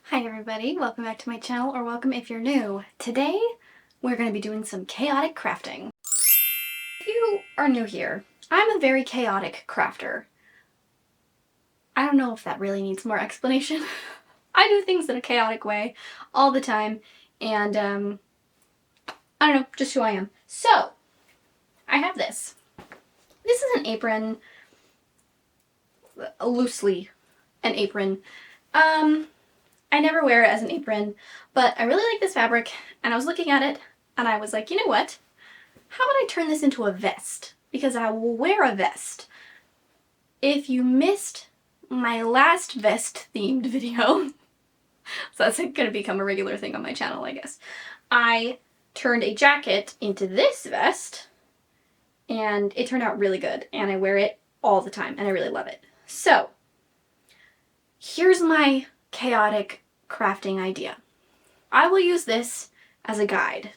Hi everybody, welcome back to my channel, or welcome if you're new. Today we're going to be doing some chaotic crafting. If you are new here, I'm a very chaotic crafter. I don't know if that really needs more explanation. I do things in a chaotic way all the time, and I don't know, just who I am. So, I have this. This is an apron, loosely an apron. I never wear it as an apron, but I really like this fabric, and I was looking at it, and I was like, you know what? How about I turn this into a vest? Because I will wear a vest. If you missed my last vest-themed video, so that's going to become a regular thing on my channel, I guess, I turned a jacket into this vest, and it turned out really good, and I wear it all the time, and I really love it. So, here's my chaotic crafting idea. I will use this as a guide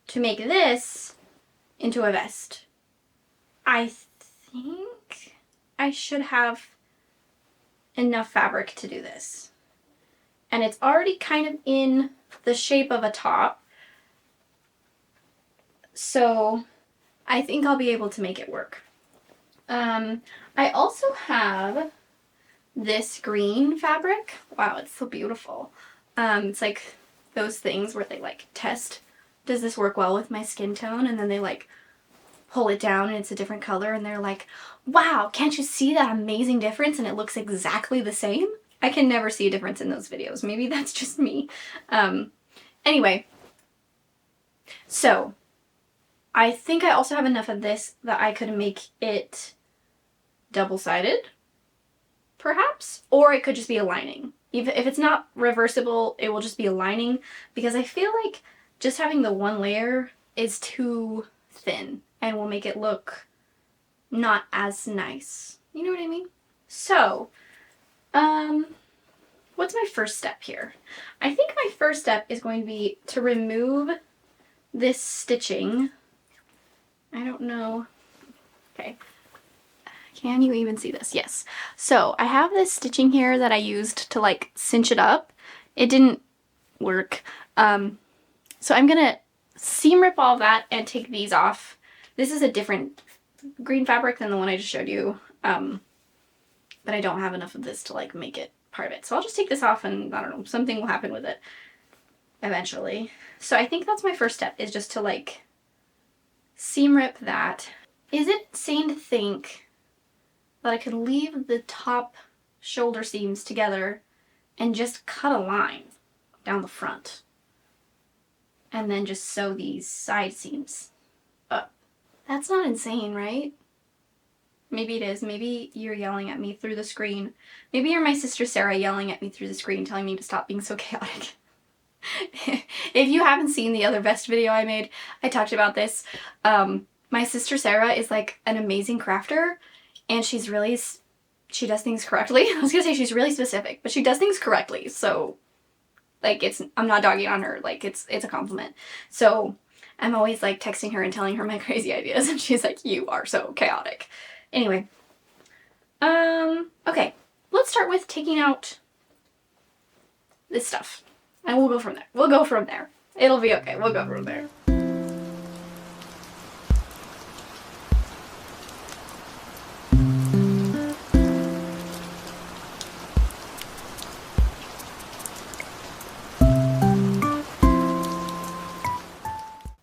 to make this into a vest. I think I should have enough fabric to do this. And it's already kind of in the shape of a top, so I think I'll be able to make it work. I also have this green fabric. Wow, it's so beautiful. It's like those things where they like test, does this work well with my skin tone? And then they like pull it down and it's a different color and they're like, wow, can't you see that amazing difference? And it looks exactly the same. I can never see a difference in those videos. Maybe that's just me. Anyway, so I think I also have enough of this that I could make it double-sided, perhaps, or it could just be a lining. Even if it's not reversible, it will just be a lining, because I feel like just having the one layer is too thin and will make it look not as nice. You know what I mean? So, what's my first step here? I think my first step is going to be to remove this stitching. I don't know. Okay. Can you even see this? Yes. So I have this stitching here that I used to like cinch it up. It didn't work. So I'm gonna seam rip all that and take these off. This is a different green fabric than the one I just showed you. But I don't have enough of this to like make it part of it. So I'll just take this off and I don't know, something will happen with it eventually. So I think that's my first step, is just to like seam rip that. Is it sane to think that I could leave the top shoulder seams together and just cut a line down the front and then just sew these side seams up? That's not insane, right? Maybe it is. Maybe you're yelling at me through the screen. Maybe you're my sister Sarah yelling at me through the screen telling me to stop being so chaotic. If you haven't seen the other vest video I made, I talked about this. My sister Sarah is like an amazing crafter, and she does things correctly. I was gonna say she's really specific, but she does things correctly. So like I'm not dogging on her, like it's a compliment. So I'm always like texting her and telling her my crazy ideas, and she's like, you are so chaotic. Anyway, okay, let's start with taking out this stuff, and we'll go from there. We'll go from there. It'll be okay. We'll go from there.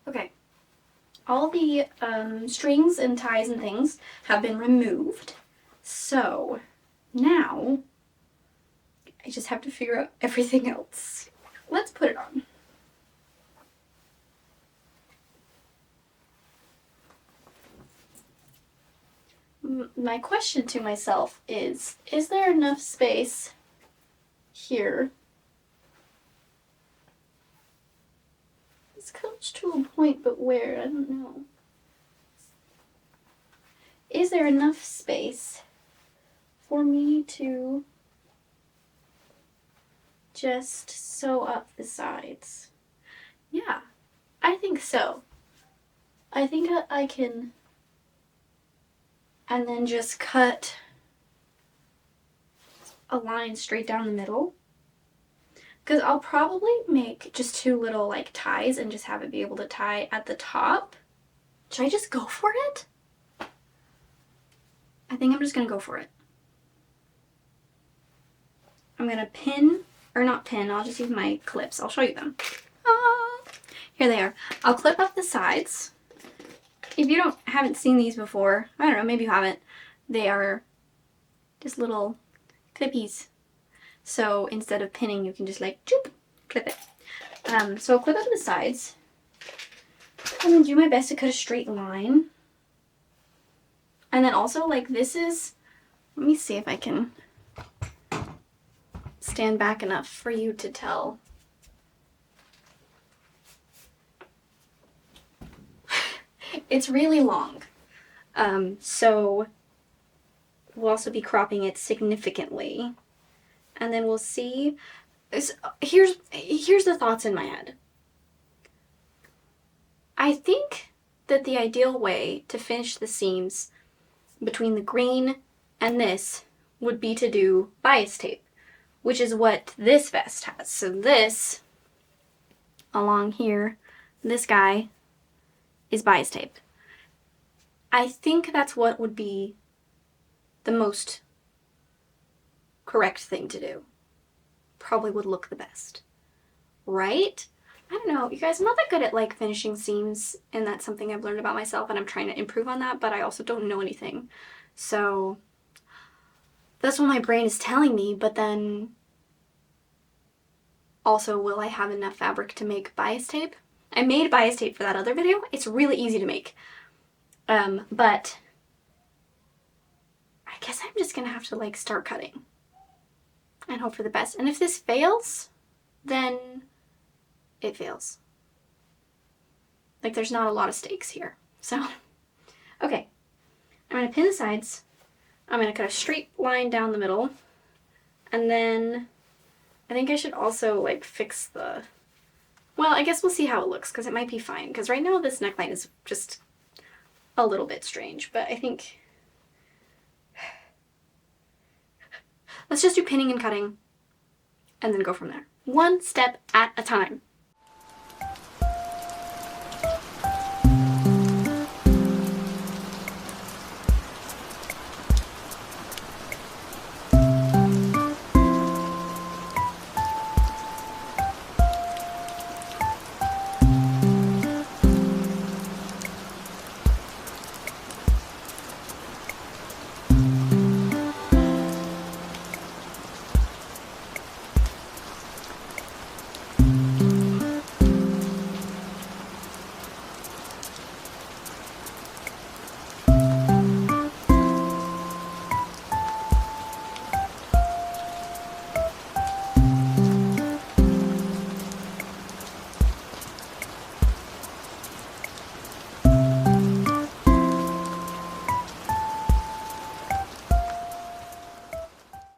Okay, all the strings and ties and things have been removed. So now I just have to figure out everything else. Let's put it on. My question to myself is there enough space here? It's close to a point, but where? I don't know. Is there enough space for me to just sew up the sides? Yeah, I think so. I think I can, and then just cut a line straight down the middle. Because I'll probably make just 2 little like ties and just have it be able to tie at the top. Should I just go for it? I think I'm just gonna go for it. I'm gonna pin, or not pin, I'll just use my clips. I'll show you them. Ah, here they are. I'll clip up the sides. If you haven't seen these before, I don't know, maybe you haven't. They are just little clippies. So instead of pinning, you can just like, choop, clip it. So I'll clip up the sides. And then do my best to cut a straight line. And then also, like, this is, let me see if I can stand back enough for you to tell. It's really long. So we'll also be cropping it significantly. And then we'll see. Here's the thoughts in my head. I think that the ideal way to finish the seams between the green and this would be to do bias tape, which is what this vest has. So this, along here, this guy is bias tape. I think that's what would be the most correct thing to do. Probably would look the best. Right? I don't know. You guys, I'm not that good at like finishing seams, and that's something I've learned about myself, and I'm trying to improve on that, but I also don't know anything. So that's what my brain is telling me, but then also, will I have enough fabric to make bias tape? I made bias tape for that other video. It's really easy to make. But I guess I'm just gonna have to like start cutting and hope for the best. And if this fails, then it fails. Like, there's not a lot of stakes here. So, okay. I'm gonna pin the sides. I'm gonna cut a straight line down the middle. And then I think I should also like fix the, well, I guess we'll see how it looks, because it might be fine. Because right now this neckline is just a little bit strange, but I think let's just do pinning and cutting and then go from there. One step at a time.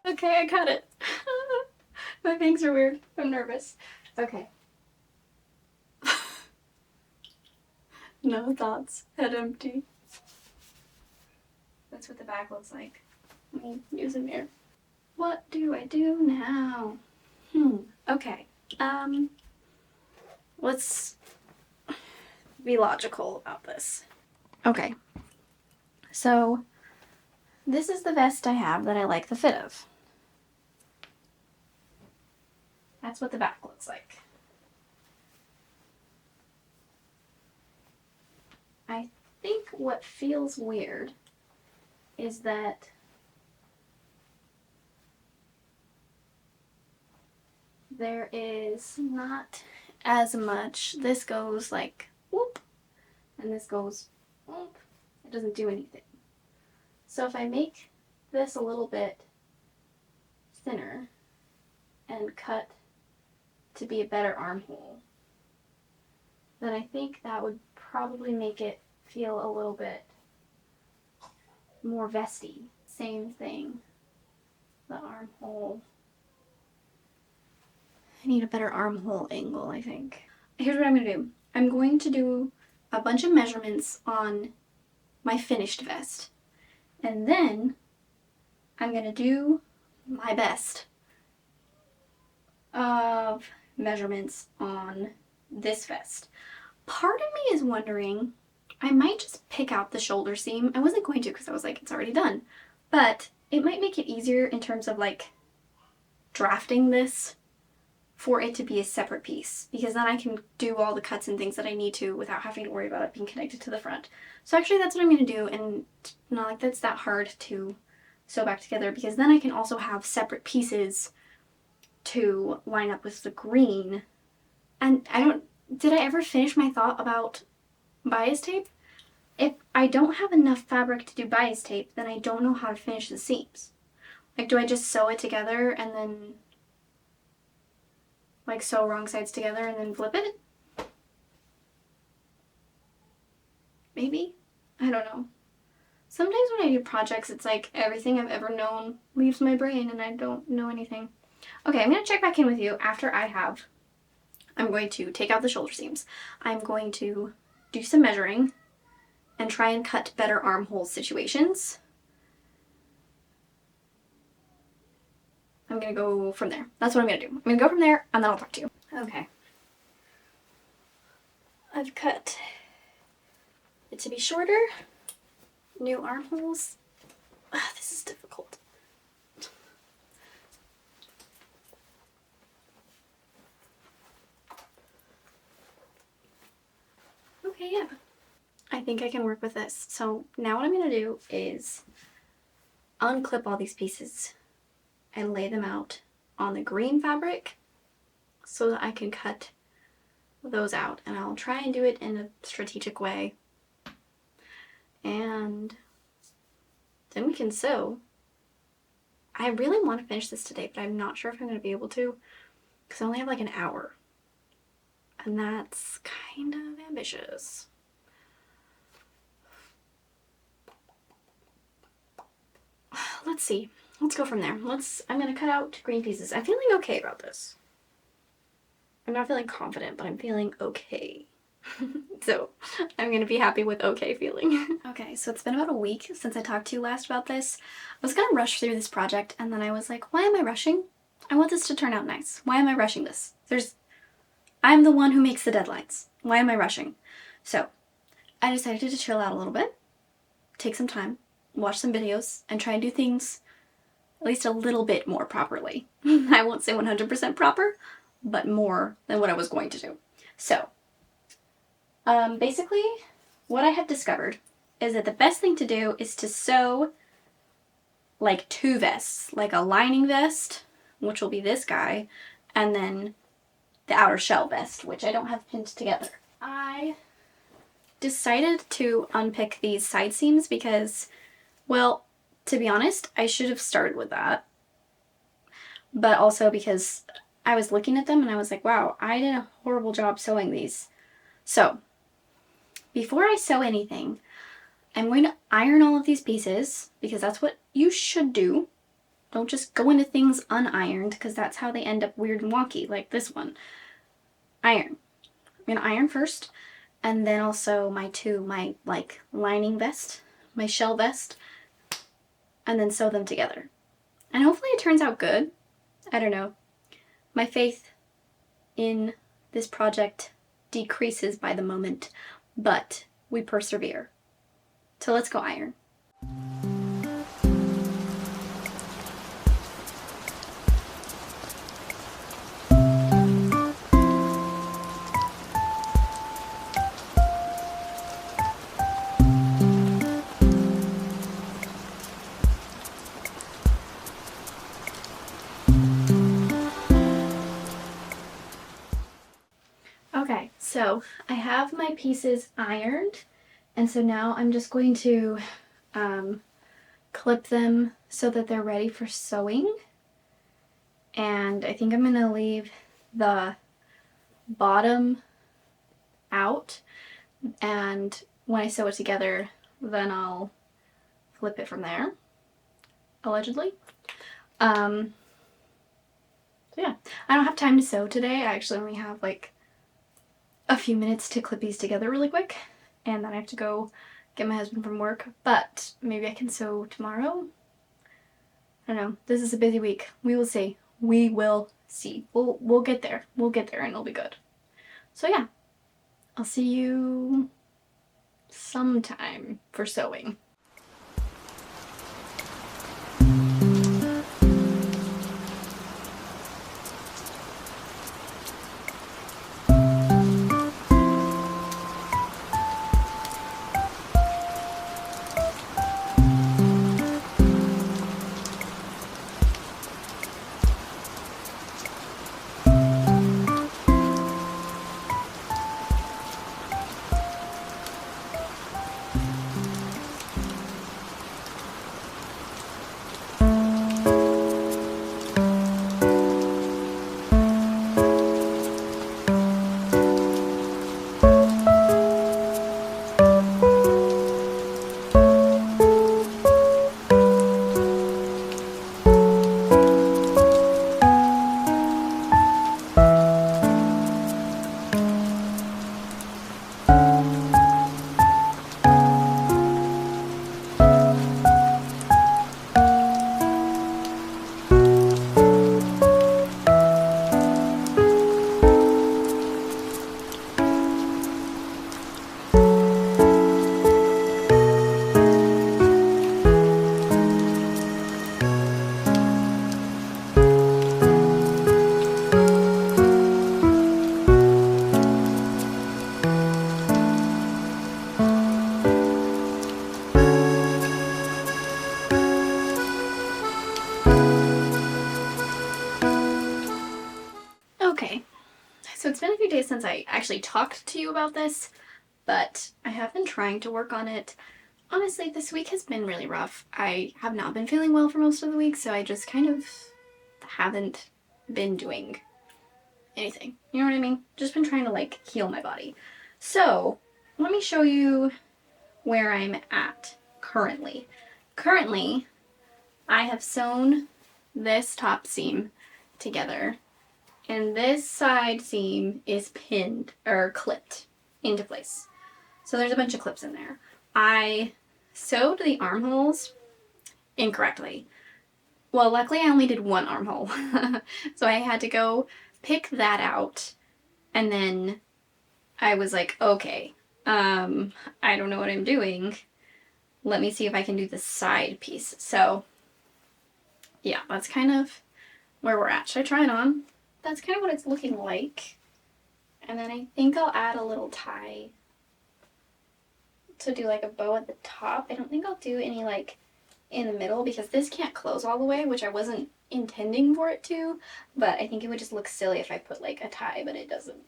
Okay, I got it. My bangs are weird. I'm nervous. Okay. No thoughts. Head empty. That's what the back looks like. Let me use a mirror. What do I do now? Okay. Let's be logical about this. Okay. So, this is the vest I have that I like the fit of. That's what the back looks like. I think what feels weird is that there is not as much. This goes like whoop, and this goes whoop. It doesn't do anything. So if I make this a little bit thinner and cut to be a better armhole, then I think that would probably make it feel a little bit more vesty. Same thing. The armhole. I need a better armhole angle, I think. Here's what I'm going to do. I'm going to do a bunch of measurements on my finished vest. And then I'm going to do my best of measurements on this vest. Part of me is wondering, I might just pick out the shoulder seam. I wasn't going to because I was like, it's already done. But it might make it easier in terms of like drafting this for it to be a separate piece, because then I can do all the cuts and things that I need to without having to worry about it being connected to the front. So actually that's what I'm going to do, and not like that's that hard to sew back together, because then I can also have separate pieces to line up with the green. And did I ever finish my thought about bias tape? If I don't have enough fabric to do bias tape, then I don't know how to finish the seams. Like, do I just sew it together and then like sew wrong sides together and then flip it? Maybe? I don't know. Sometimes when I do projects, it's like everything I've ever known leaves my brain and I don't know anything. Okay, I'm going to check back in with you after I'm going to take out the shoulder seams. I'm going to do some measuring and try and cut better armhole situations. I'm going to go from there. That's what I'm going to do. I'm going to go from there and then I'll talk to you. Okay. I've cut it to be shorter. New armholes. This is difficult. Okay, yeah. I think I can work with this. So now what I'm going to do is unclip all these pieces and lay them out on the green fabric so that I can cut those out. And I'll try and do it in a strategic way. And then we can sew. I really want to finish this today, but I'm not sure if I'm going to be able to because I only have like an hour. And that's kind of ambitious. Let's see. Let's go from there. I'm going to cut out green pieces. I'm feeling okay about this. I'm not feeling confident, but I'm feeling okay. So I'm going to be happy with okay feeling. Okay, so it's been about a week since I talked to you last about this. I was going to rush through this project and then I was like, why am I rushing? I want this to turn out nice. Why am I rushing this? I'm the one who makes the deadlines. Why am I rushing? So I decided to chill out a little bit, take some time, watch some videos, and try and do things at least a little bit more properly. I won't say 100% proper, but more than what I was going to do. So, basically, what I have discovered is that the best thing to do is to sew like two vests, like a lining vest, which will be this guy, and then the outer shell vest, which I don't have pinned together. I decided to unpick these side seams because, well, to be honest, I should have started with that. But also because I was looking at them and I was like, wow, I did a horrible job sewing these. So, before I sew anything, I'm going to iron all of these pieces because that's what you should do. Don't just go into things unironed because that's how they end up weird and wonky, like this one. Iron. I'm going to iron first, and then also my like lining vest, my shell vest, and then sew them together. And hopefully it turns out good. I don't know. My faith in this project decreases by the moment, but we persevere. So let's go iron. Okay, so I have my pieces ironed, and so now I'm just going to clip them so that they're ready for sewing. And I think I'm going to leave the bottom out, and when I sew it together, then I'll flip it from there, allegedly. So yeah, I don't have time to sew today. I actually only have like a few minutes to clip these together really quick, and then I have to go get my husband from work, but maybe I can sew tomorrow. I don't know. This is a busy week. We will see. We will see. We'll get there. We'll get there and it'll be good. So yeah, I'll see you sometime for sewing. Okay, so it's been a few days since I actually talked to you about this, but I have been trying to work on it. Honestly, this week has been really rough. I have not been feeling well for most of the week, so I just kind of haven't been doing anything. You know what I mean? Just been trying to like heal my body. So let me show you where I'm at currently. Currently, I have sewn this top seam together, and this side seam is pinned or clipped into place. So there's a bunch of clips in there. I sewed the armholes incorrectly. Well, luckily I only did one armhole. So I had to go pick that out, and then I was like, okay, I don't know what I'm doing. Let me see if I can do the side piece. So yeah, that's kind of where we're at. Should I try it on? That's kind of what it's looking like. And then I think I'll add a little tie to do like a bow at the top. I don't think I'll do any like in the middle because this can't close all the way, which I wasn't intending for it to, but I think it would just look silly if I put like a tie but it doesn't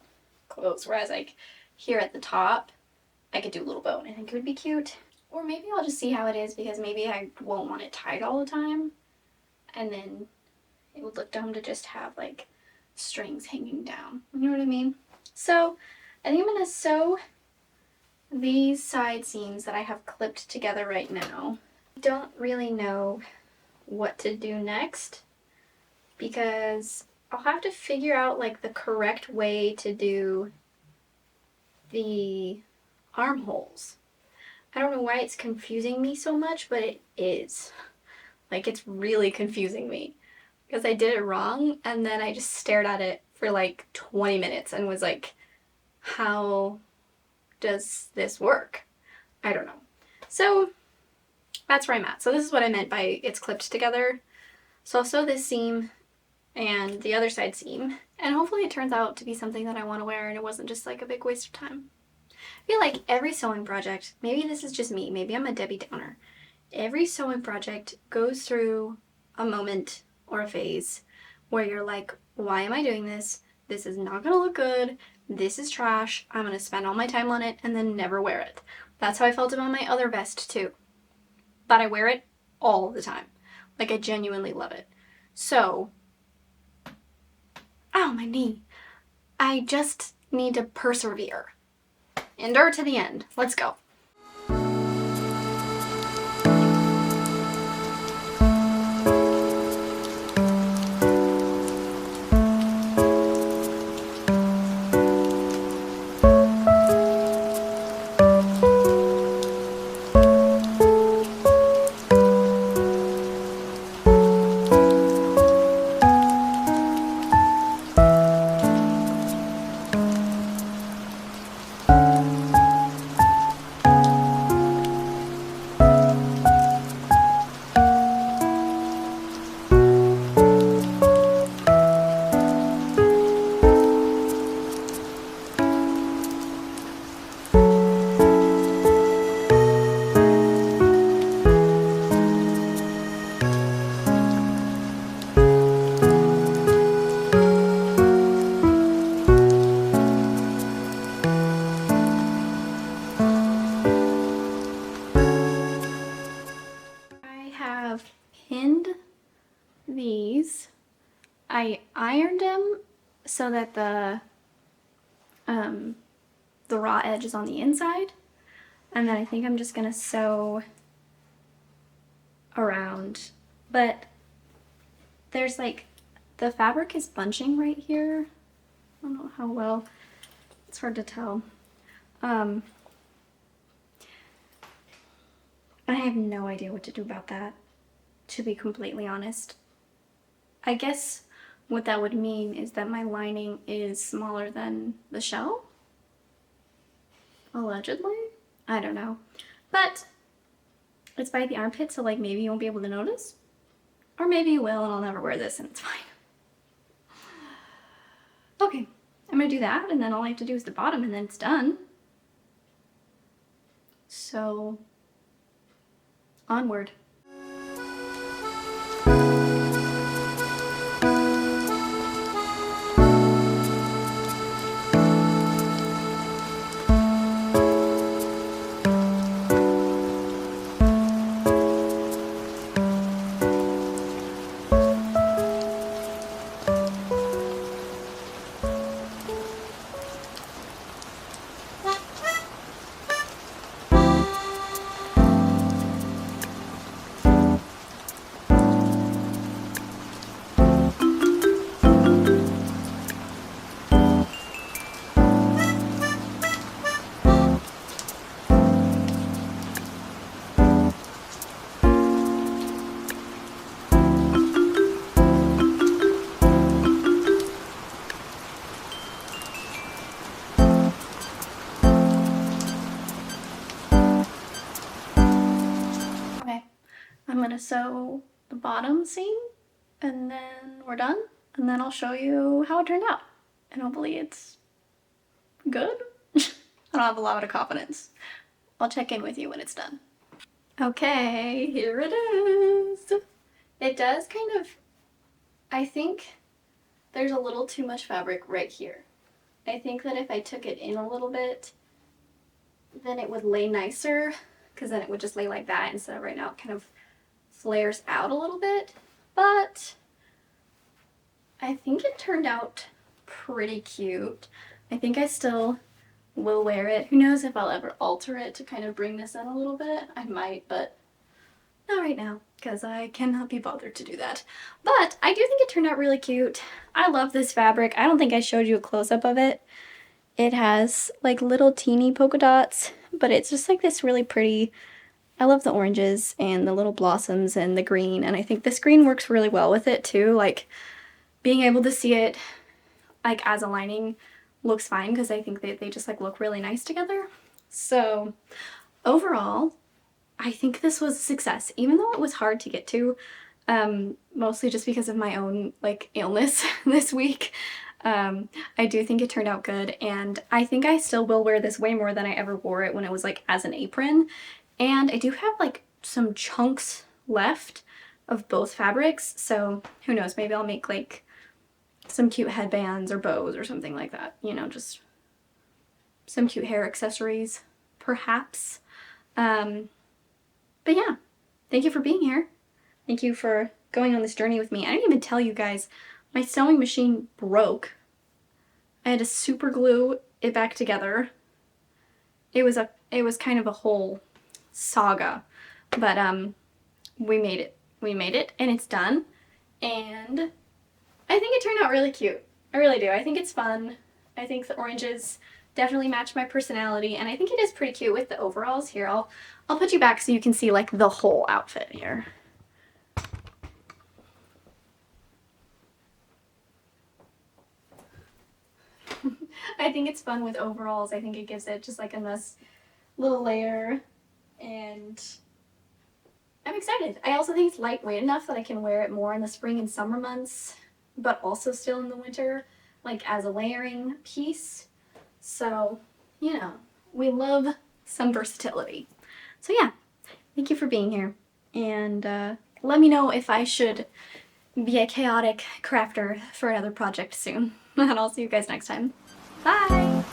close. Whereas like here at the top, I could do a little bow and I think it would be cute. Or maybe I'll just see how it is because maybe I won't want it tied all the time, and then it would look dumb to just have like strings hanging down. You know what I mean? So I think I'm gonna sew these side seams that I have clipped together right now. I don't really know what to do next because I'll have to figure out like the correct way to do the armholes. I don't know why it's confusing me so much, but it is. Like, it's really confusing me because I did it wrong, and then I just stared at it for like 20 minutes and was like, how does this work? I don't know. So that's where I'm at. So this is what I meant by it's clipped together. So I'll sew this seam and the other side seam, and hopefully it turns out to be something that I want to wear and it wasn't just like a big waste of time. I feel like every sewing project, maybe this is just me, maybe I'm a Debbie Downer, every sewing project goes through a moment or a phase where you're like, why am I doing this? This is not gonna look good. This is trash. I'm gonna spend all my time on it and then never wear it. That's how I felt about my other vest too. But I wear it all the time. Like, I genuinely love it. So, ow, my knee. I just need to persevere. Endure to the end. Let's go. so that the raw edge is on the inside. And then I think I'm just gonna sew around. But there's like, the fabric is bunching right here. I don't know how well, it's hard to tell. I have no idea what to do about that, to be completely honest. I guess what that would mean is that my lining is smaller than the shell? Allegedly? I don't know. But it's by the armpit, so like maybe you won't be able to notice. Or maybe you will and I'll never wear this and it's fine. Okay, I'm gonna do that and then all I have to do is the bottom and then it's done. So, onward. I'm gonna sew the bottom seam and then we're done. And then I'll show you how it turned out. And hopefully it's good. I don't have a lot of confidence. I'll check in with you when it's done. Okay, here it is. It does kind of, I think there's a little too much fabric right here. I think that if I took it in a little bit, then it would lay nicer, because then it would just lay like that instead of right now it kind of flares out a little bit. But I think it turned out pretty cute. I think I still will wear it. Who knows if I'll ever alter it to kind of bring this in a little bit. I might, but not right now because I cannot be bothered to do that. But I do think it turned out really cute. I love this fabric. I don't think I showed you a close-up of it. It has like little teeny polka dots, but it's just like this really pretty. I love the oranges and the little blossoms and the green, and I think this green works really well with it too. Like being able to see it like as a lining looks fine because I think they just like look really nice together. So overall, I think this was a success, even though it was hard to get to, mostly just because of my own like illness this week. I do think it turned out good, and I think I still will wear this way more than I ever wore it when it was like as an apron. And I do have like some chunks left of both fabrics, so who knows, maybe I'll make like some cute headbands or bows or something like that, you know, just some cute hair accessories, perhaps. But yeah, thank you for being here. Thank you for going on this journey with me. I didn't even tell you guys, my sewing machine broke. I had to super glue it back together. It was kind of a whole saga, but we made it and it's done, and I think it turned out really cute. I really do. I think it's fun. I think the oranges definitely match my personality, and I think it is pretty cute with the overalls. Here, I'll put you back so you can see like the whole outfit here. I think it's fun with overalls. I think it gives it just like a nice little layer, and I'm excited. I also think it's lightweight enough that I can wear it more in the spring and summer months, but also still in the winter, like as a layering piece. So, you know, we love some versatility. So yeah, thank you for being here, and let me know if I should be a chaotic crafter for another project soon. And I'll see you guys next time. Bye!